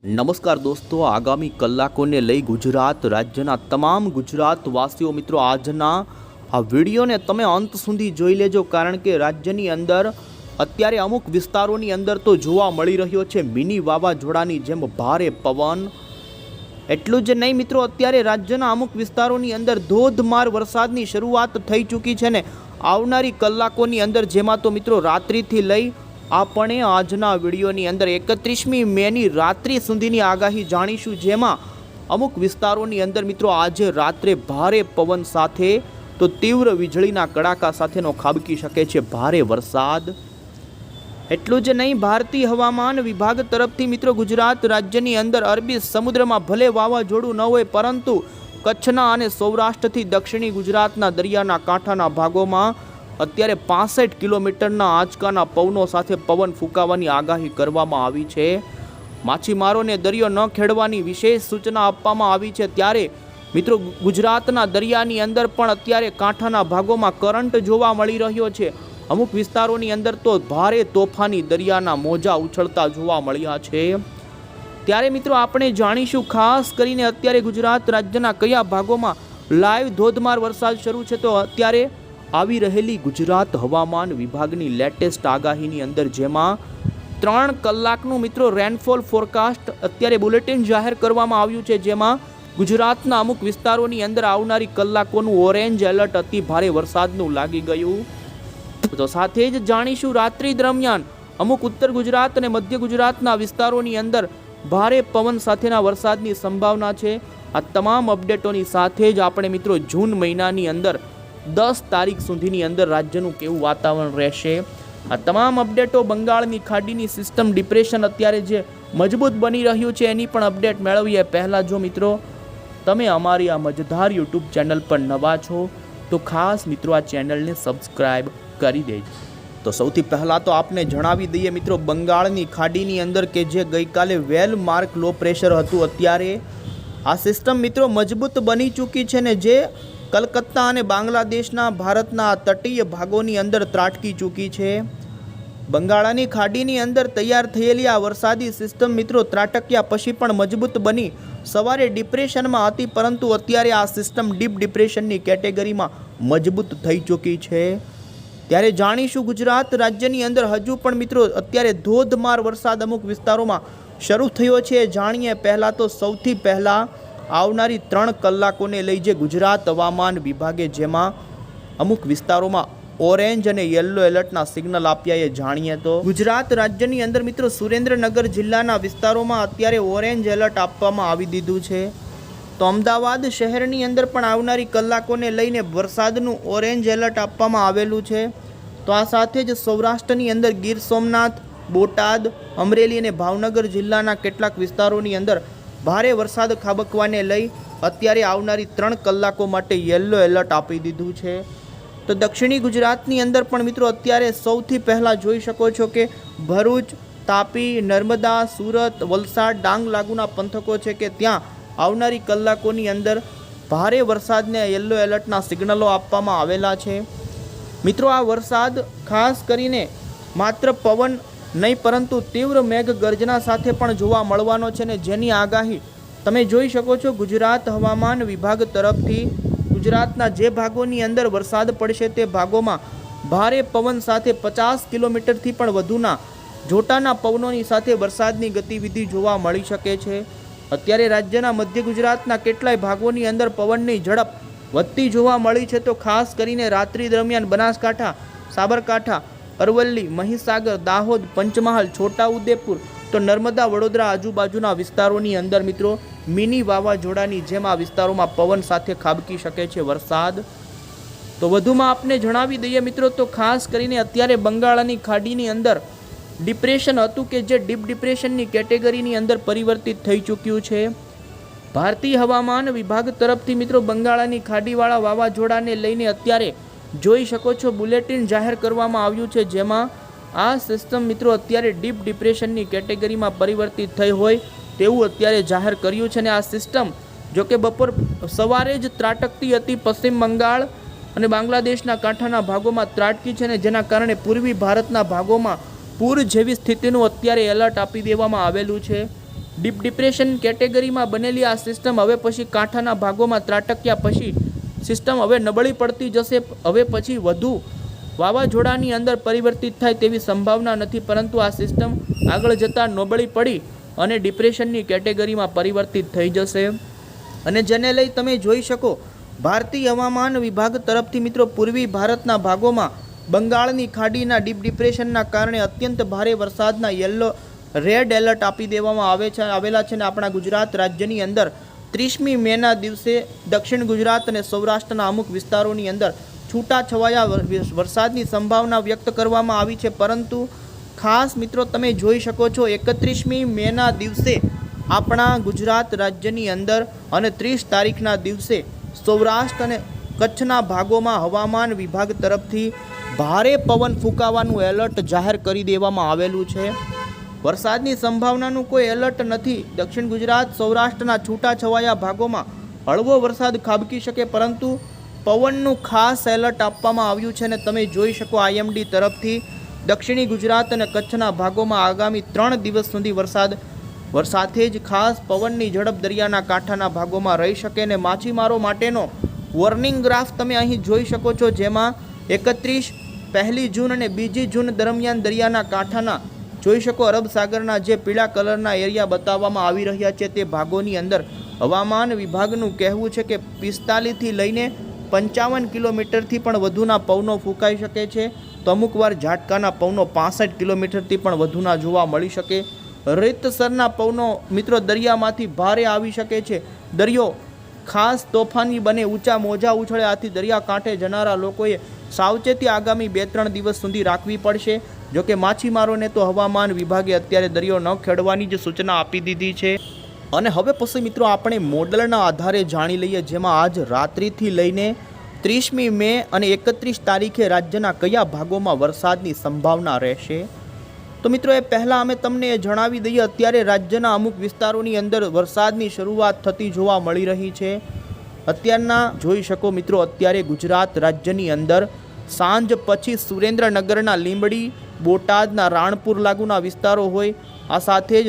નમસ્કાર દોસ્તો, આગામી કલાકોને લઈ ગુજરાત રાજ્યના તમામ ગુજરાતવાસીઓ મિત્રો આજના આ વિડીયોને તમે અંત સુધી જોઈ લેજો, કારણ કે રાજ્યની અંદર અત્યારે અમુક વિસ્તારોની અંદર તો જોવા મળી રહ્યો છે મિની વાવાઝોડાની જેમ ભારે પવન. એટલું જ નહીં મિત્રો, અત્યારે રાજ્યના અમુક વિસ્તારોની અંદર ધોધમાર વરસાદની શરૂઆત થઈ ચૂકી છે ને આવનારી કલાકોની અંદર, જેમાં તો મિત્રો રાત્રિથી લઈ આપણે આજના વિડીયોની અંદર 31મી મેની રાત્રિ સુધીની આગાહી જાણીશું, જેમાં અમુક વિસ્તારોની અંદર મિત્રો આજે રાત્રે ભારે પવન સાથે તો તીવ્ર વીજળીના કડાકા સાથેનો ખાબકી શકે છે ભારે વરસાદ. એટલું જ નહીં, ભારતીય હવામાન વિભાગ તરફથી મિત્રો ગુજરાત રાજ્યની અંદર અરબી સમુદ્રમાં ભલે વાવાઝોડું ન હોય, પરંતુ કચ્છના અને સૌરાષ્ટ્રથી દક્ષિણી ગુજરાતના દરિયાના કાંઠાના ભાગોમાં અત્યારે 65 કિલોમીટરના આંચકાના પવનો સાથે પવન ફૂંકાવાની આગાહી કરવામાં આવી છે. માછીમારોને દરિયો ન ખેડવાની વિશેષ સૂચના આપવામાં આવી છે. ત્યારે મિત્રો ગુજરાતના દરિયાની અંદર પણ અત્યારે કાંઠાના ભાગોમાં કરંટ જોવા મળી રહ્યો છે. અમુક વિસ્તારોની અંદર તો ભારે તોફાની દરિયાના મોજા ઉછળતા જોવા મળ્યા છે. ત્યારે મિત્રો આપણે જાણીશું ખાસ કરીને અત્યારે ગુજરાત રાજ્યના કયા ભાગોમાં લાઈવ ધોધમાર વરસાદ શરૂ છે. તો અત્યારે આવી રહેલી ગુજરાત હવામાન વિભાગની લેટેસ્ટ આગાહીની અંદર, જેમાં 3 કલાકનું મિત્રો રેનફોલ ફોરકાસ્ટ અત્યારે બુલેટિન જાહેર કરવામાં આવ્યું છે, જેમાં ગુજરાતના અમુક વિસ્તારોની અંદર આવનારી કલાકોનું ઓરેન્જ એલર્ટ અતિ ભારે વરસાદનું લાગી ગયું. તો સાથે જ જાણીશું રાત્રિ દરમિયાન અમુક ઉત્તર ગુજરાત અને મધ્ય ગુજરાતના વિસ્તારોની અંદર ભારે પવન સાથેના વરસાદની સંભાવના છે. આ તમામ અપડેટોની સાથે જ આપણે મિત્રો જૂન મહિનાની અંદર 10 તારીખ સુધીની અંદર રાજ્યનું કેવું વાતાવરણ રહેશે, આ તમામ અપડેટો, બંગાળની ખાડીની સિસ્ટમ ડિપ્રેશન અત્યારે જે મજબૂત બની રહ્યું છે એની પણ અપડેટ મેળવીએ. પહેલાં જો મિત્રો તમે અમારી આ મજેદાર યુટ્યુબ ચેનલ પર નવા છો તો ખાસ મિત્રો આ ચેનલને સબસ્ક્રાઈબ કરી દેજો. તો સૌથી પહેલાં તો આપને જણાવી દઈએ મિત્રો, બંગાળની ખાડીની અંદર કે જે ગઈકાલે વેલ માર્ક લો પ્રેશર હતું, અત્યારે આ સિસ્ટમ મિત્રો મજબૂત બની ચૂકી છે ને જે કલકત્તા અને બાંગ્લાદેશના ભારતના તટીય ભાગોની અંદર ત્રાટકી ચૂકી છે. બંગાળની ખાડીની અંદર તૈયાર થયેલી આ વરસાદી સિસ્ટમ મિત્રો ત્રાટક્યા પછી પણ મજબૂત બની સવારે ડિપ્રેશનમાં હતી, પરંતુ અત્યારે આ સિસ્ટમ ડીપ ડિપ્રેશનની કેટેગરીમાં મજબૂત થઈ ચૂકી છે. ત્યારે જાણીશું ગુજરાત રાજ્યની અંદર હજુ પણ મિત્રો અત્યારે ધોધમાર વરસાદ અમુક વિસ્તારોમાં શરૂ થયો છે. જાણીએ પહેલાં તો સૌથી પહેલાં આવનારી 3 કલાકોને લઈ જે ગુજરાત હવામાન વિભાગે જેમાં અમુક વિસ્તારોમાં ઓરેન્જ અને યલો એલર્ટના સિગ્નલ આપ્યા એ જાણીએ તો ગુજરાત રાજ્યની અંદર મિત્રો સુરેન્દ્રનગર જિલ્લાના વિસ્તારોમાં અત્યારે ઓરેન્જ એલર્ટ આપવામાં આવી દીધું છે. તો અમદાવાદ શહેરની અંદર પણ આવનારી કલાકોને લઈને વરસાદનું ઓરેન્જ એલર્ટ આપવામાં આવેલું છે. તો આ સાથે જ સૌરાષ્ટ્રની અંદર ગીર સોમનાથ, બોટાદ, અમરેલી અને ભાવનગર જિલ્લાના કેટલાક વિસ્તારોની અંદર ભારે વરસાદ ખાબકવાને લઈ અત્યારે આવનારી 3 કલાકો માટે યલો એલર્ટ આપી દીધું છે. તો દક્ષિણી ગુજરાતની અંદર પણ મિત્રો અત્યારે સૌથી પહેલાં જોઈ શકો છો કે ભરૂચ, તાપી, નર્મદા, સુરત, વલસાડ, ડાંગ લાગુના પંથકો છે કે ત્યાં આવનારી કલાકોની અંદર ભારે વરસાદને યલો એલર્ટના સિગ્નલો આપવામાં આવેલા છે. મિત્રો આ વરસાદ ખાસ કરીને માત્ર પવન નહીં પરંતુ તીવ્ર મેઘ ગર્જના સાથે પણ જોવા મળવાનો છે ને જેની આગાહી તમે જોઈ શકો છો ગુજરાત હવામાન વિભાગ તરફથી. ગુજરાતના જે ભાગોની અંદર વરસાદ પડશે તે ભાગોમાં ભારે પવન સાથે 50 કિલોમીટરથી પણ વધુના જોટાના પવનોની સાથે વરસાદની ગતિવિધિ જોવા મળી શકે છે. અત્યારે રાજ્યના મધ્ય ગુજરાતના કેટલાય ભાગોની અંદર પવનની ઝડપ વધતી જોવા મળી છે. તો ખાસ કરીને રાત્રિ દરમિયાન બનાસકાંઠા, સાબરકાંઠા, અરવલ્લી, મહીસાગર, દાહોદ, પંચમહાલ, છોટાઉદેપુર તો નર્મદા, વડોદરા આજુબાજુના વિસ્તારોની અંદર મિત્રો મિની વાવાઝોડાની જેમ આ વિસ્તારોમાં પવન સાથે ખાબકી શકે છે વરસાદ. તો વધુમાં આપને જણાવી દઈએ મિત્રો, તો ખાસ કરીને અત્યારે બંગાળની ખાડીની અંદર ડિપ્રેશન હતું કે જે ડીપ ડિપ્રેશનની કેટેગરીની અંદર પરિવર્તિત થઈ ચૂક્યું છે. ભારતીય હવામાન વિભાગ તરફથી મિત્રો બંગાળની ખાડીવાળા વાવાઝોડાને લઈને અત્યારે જોઈ શકો છો બુલેટિન જાહેર કરવામાં આવ્યું છે, જેમાં આ સિસ્ટમ મિત્રો અત્યારે ડીપ ડિપ્રેશનની કેટેગરીમાં પરિવર્તિત થઈ હોય તેવું અત્યારે જાહેર કર્યું છે. અને આ સિસ્ટમ જોકે બપોર સવારે જ ત્રાટકતી હતી પશ્ચિમ બંગાળ અને બાંગ્લાદેશના કાંઠાના ભાગોમાં ત્રાટકી છે ને જેના કારણે પૂર્વી ભારતના ભાગોમાં પૂર જેવી સ્થિતિનું અત્યારે એલર્ટ આપી દેવામાં આવેલું છે. ડીપ ડિપ્રેશન કેટેગરીમાં બનેલી આ સિસ્ટમ હવે પછી કાંઠાના ભાગોમાં ત્રાટક્યા પછી સિસ્ટમ હવે નબળી પડતી જશે. હવે પછી વધુ વાવાઝોડાની અંદર પરિવર્તિત થાય તેવી સંભાવના નથી, પરંતુ આ સિસ્ટમ આગળ જતાં નબળી પડી અને ડિપ્રેશનની કેટેગરીમાં પરિવર્તિત થઈ જશે. અને જેને લઈ તમે જોઈ શકો ભારતીય હવામાન વિભાગ તરફથી મિત્રો પૂર્વી ભારતના ભાગોમાં બંગાળની ખાડીના ડીપ ડિપ્રેશનના કારણે અત્યંત ભારે વરસાદના રેડ એલર્ટ આપી દેવામાં આવેલા છે. અને આપણા ગુજરાત રાજ્યની અંદર 30મી મેના દિવસે દક્ષિણ ગુજરાત અને સૌરાષ્ટ્રના અમુક વિસ્તારોની અંદર છૂટાછવાયા વરસાદની સંભાવના વ્યક્ત કરવામાં આવી છે. પરંતુ ખાસ મિત્રો તમે જોઈ શકો છો 31મી મેના દિવસે આપણા ગુજરાત રાજ્યની અંદર અને 30 તારીખના દિવસે સૌરાષ્ટ્ર અને કચ્છના ભાગોમાં હવામાન વિભાગ તરફથી ભારે પવન ફૂંકાવાનું એલર્ટ જાહેર કરી દેવામાં આવેલું છે. વરસાદની સંભાવનાનું કોઈ એલર્ટ નથી. દક્ષિણ ગુજરાત સૌરાષ્ટ્રના છૂટાછવાયા ભાગોમાં હળવો વરસાદ ખાબકી શકે, પરંતુ પવનનું ખાસ એલર્ટ આપવામાં આવ્યું છે. અને તમે જોઈ શકો આઈએમડી તરફથી દક્ષિણી ગુજરાત અને કચ્છના ભાગોમાં આગામી 3 દિવસ સુધી સાથે જ ખાસ પવનની ઝડપ દરિયાના કાંઠાના ભાગોમાં રહી શકે. અને માછીમારો માટેનો વોર્નિંગ ગ્રાફ તમે અહીં જોઈ શકો છો, જેમાં 31, 1 જૂન અને 2 જૂન દરમિયાન દરિયાના કાંઠાના જોઈ શકો અરબ સાગરના જે પીળા કલરના એરિયા બતાવવામાં આવી રહ્યા છે તે ભાગોની અંદર હવામાન વિભાગનું કહેવું છે કે 45થી લઈને 55 કિલોમીટરથી પણ વધુના પવનો ફૂંકાઈ શકે છે. તો અમુક વાર ઝાટકાના પવનો 65 કિલોમીટરથી પણ વધુના જોવા મળી શકે. રીતસરના પવનો મિત્રો દરિયામાંથી ભારે આવી શકે છે. દરિયો ખાસ તોફાની બને, ઊંચા મોજા ઉછળે. આથી દરિયા કાંઠે જનારા લોકોએ સાવચેતી આગામી 2-3 દિવસ સુધી રાખવી પડશે. જોકે માછીમારોને તો હવામાન વિભાગે અત્યારે દરિયો ન ખેડવાની જ સૂચના આપી દીધી છે. અને હવે પછી મિત્રો આપણે મોડલના આધારે જાણી લઈએ, જેમાં આજ રાત્રિથી લઈને 30મી મે અને 31 તારીખે રાજ્યના કયા ભાગોમાં વરસાદની સંભાવના રહેશે. તો મિત્રો એ પહેલાં અમે તમને એ જણાવી દઈએ, અત્યારે રાજ્યના અમુક વિસ્તારોની અંદર વરસાદની શરૂઆત થતી જોવા મળી રહી છે. અત્યારના જોઈ શકો મિત્રો, અત્યારે ગુજરાત રાજ્યની અંદર સાંજ પછી સુરેન્દ્રનગરના લીંબડી, બોટાદના રાણપુર લાગુના વિસ્તારો હોય, આ સાથે જ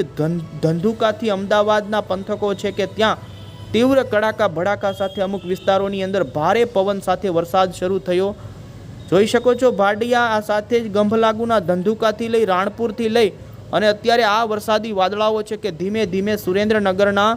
ધંધુકાથી અમદાવાદના પંથકો છે કે ત્યાં તીવ્ર કડાકા ભડાકા સાથે અમુક વિસ્તારોની અંદર ભારે પવન સાથે વરસાદ શરૂ થયો જોઈ શકો છો. ભાડિયા, આ સાથે જ ગંભ લાગુના ધંધુકાથી લઈ રાણપુરથી લઈ અને અત્યારે આ વરસાદી વાદળાઓ છે કે ધીમે ધીમે સુરેન્દ્રનગરના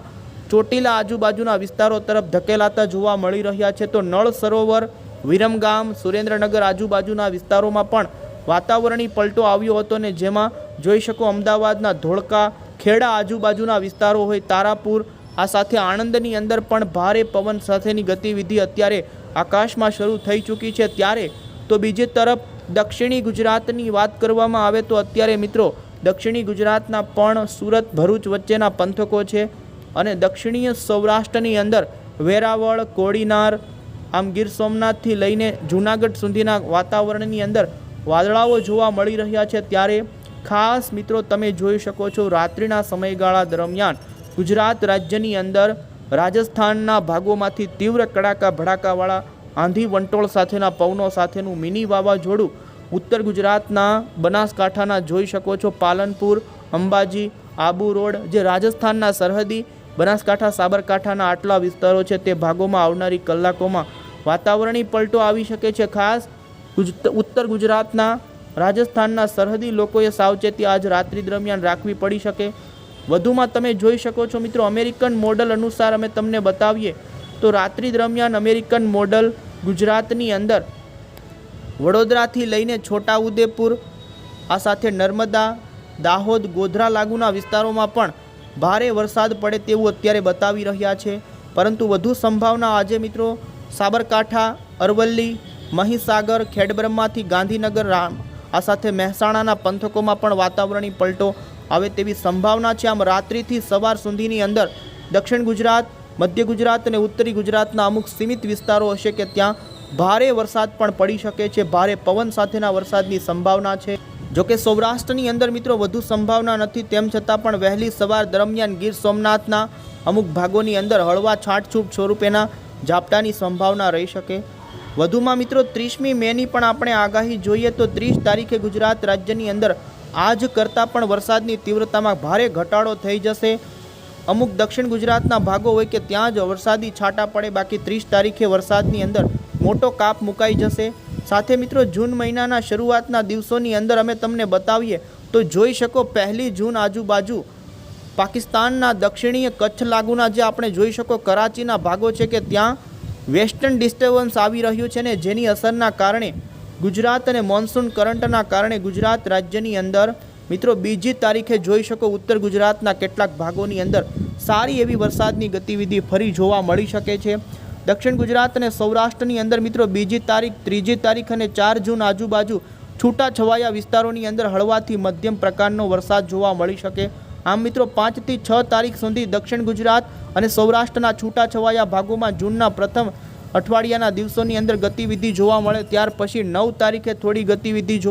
ચોટીલા આજુબાજુના વિસ્તારો તરફ ધકેલાતા જોવા મળી રહ્યા છે. તો નળ સરોવર, વિરમગામ, સુરેન્દ્રનગર આજુબાજુના વિસ્તારોમાં પણ વાતાવરણી પલટો આવ્યો હતો ને જેમાં જોઈ શકો અમદાવાદના ધોળકા, ખેડા આજુબાજુના વિસ્તારો હોય, તારાપુર, આ સાથે આણંદની અંદર પણ ભારે પવન સાથેની ગતિવિધિ અત્યારે આકાશમાં શરૂ થઈ ચૂકી છે. ત્યારે તો બીજી તરફ દક્ષિણી ગુજરાતની વાત કરવામાં આવે તો અત્યારે મિત્રો દક્ષિણી ગુજરાતના પણ સુરત, ભરૂચ વચ્ચેના પંથકો છે અને દક્ષિણીય સૌરાષ્ટ્રની અંદર વેરાવળ, કોડીનાર, આમ ગીર સોમનાથથી લઈને જૂનાગઢ સુધીના વાતાવરણની અંદર વાદળાઓ જોવા મળી રહ્યા છે. ત્યારે ખાસ મિત્રો તમે જોઈ શકો છો રાત્રિના સમયગાળા દરમિયાન ગુજરાત રાજ્યની અંદર રાજસ્થાનના ભાગોમાંથી તીવ્ર કડાકા ભડાકાવાળા આંધી વંટોળ સાથેના પવનો સાથેનું મિની વાવાઝોડું ઉત્તર ગુજરાતના બનાસકાંઠાના જોઈ શકો છો પાલનપુર, અંબાજી, આબુ રોડ, જે રાજસ્થાનના સરહદી બનાસકાંઠા સાબરકાંઠાના આટલા વિસ્તારો છે તે ભાગોમાં આવનારી કલાકોમાં વાતાવરણી પલટો આવી શકે છે. ખાસ ઉત્તર ગુજરાતના રાજસ્થાનના સરહદી લોકોએ સાવચેતી આજ રાત્રિ દરમિયાન રાખવી પડી શકે. વધુમાં તમે જોઈ શકો છો મિત્રો અમેરિકન મોડલ અનુસાર અમે તમને બતાવીએ તો રાત્રિ દરમિયાન અમેરિકન મોડલ ગુજરાતની અંદર વડોદરાથી લઈને છોટાઉદેપુર, આ સાથે નર્મદા, દાહોદ, ગોધરા લાગુના વિસ્તારોમાં પણ ભારે વરસાદ પડે તેવું અત્યારે બતાવી રહ્યા છે. પરંતુ વધુ સંભાવના આજે મિત્રો સાબરકાંઠા, અરવલ્લી, મહીસાગર, ખેડબ્રહ્માથી ગાંધીનગર, આ સાથે મહેસાણાના પંથકોમાં પણ વાતાવરણી પલટો આવે તેવી સંભાવના છે. આમ રાત્રિથી સવાર સુધીની અંદર દક્ષિણ ગુજરાત, મધ્ય ગુજરાત અને ઉત્તરી ગુજરાતના અમુક સીમિત વિસ્તારો હશે કે ત્યાં ભારે વરસાદ પણ પડી શકે છે. ભારે પવન સાથેના વરસાદની સંભાવના છે. જોકે સૌરાષ્ટ્રની અંદર મિત્રો વધુ સંભાવના નથી, તેમ છતાં પણ વહેલી સવાર દરમિયાન ગીર સોમનાથના અમુક ભાગોની અંદર હળવા છાંટછૂટ સ્વરૂપેના ઝાપટાની સંભાવના રહી શકે. વધુમાં મિત્રો 30મી મેની પણ આપણે આગાહી જોઈએ તો 30 તારીખે ગુજરાત રાજ્યની અંદર આજ કરતાં પણ વરસાદની તીવ્રતામાં ભારે ઘટાડો થઈ જશે. અમુક દક્ષિણ ગુજરાતના ભાગો હોય કે ત્યાં જ વરસાદી છાંટા પડે, બાકી 30 તારીખે વરસાદની અંદર મોટો કાપ મુકાઈ જશે. સાથે મિત્રો જૂન મહિનાના શરૂઆતના દિવસોની અંદર અમે તમને બતાવીએ તો જોઈ શકો 1 જૂન આજુબાજુ પાકિસ્તાનના દક્ષિણીય કચ્છ લાગુના જે આપણે જોઈ શકો કરાચીના ભાગો છે કે ત્યાં વેસ્ટર્ન ડિસ્ટર્બન્સ આવી રહ્યું છે ને જેની અસરના કારણે ગુજરાત અને મોન્સૂન કરંટના કારણે ગુજરાત રાજ્યની અંદર મિત્રો 2 તારીખે જોઈ શકો ઉત્તર ગુજરાતના કેટલાક ભાગોની અંદર સારી એવી વરસાદની ગતિવિધિ ફરી જોવા મળી શકે છે. દક્ષિણ ગુજરાત અને સૌરાષ્ટ્રની અંદર મિત્રો 2 તારીખ, 3 તારીખ અને 4 જૂન આજુબાજુ છૂટાછવાયા વિસ્તારોની અંદર હળવાથી મધ્યમ પ્રકારનો વરસાદ જોવા મળી શકે. આમ મિત્રો 5 થી 6 તારીખ સુધી દક્ષિણ ગુજરાત અને સૌરાષ્ટ્રના છૂટાછવાયા ભાગોમાં જૂનના પ્રથમ અઠવાડિયાના દિવસોની અંદર ગતિવિધિ જોવા મળે. ત્યાર પછી 9 તારીખે થોડી ગતિવિધિ જોવા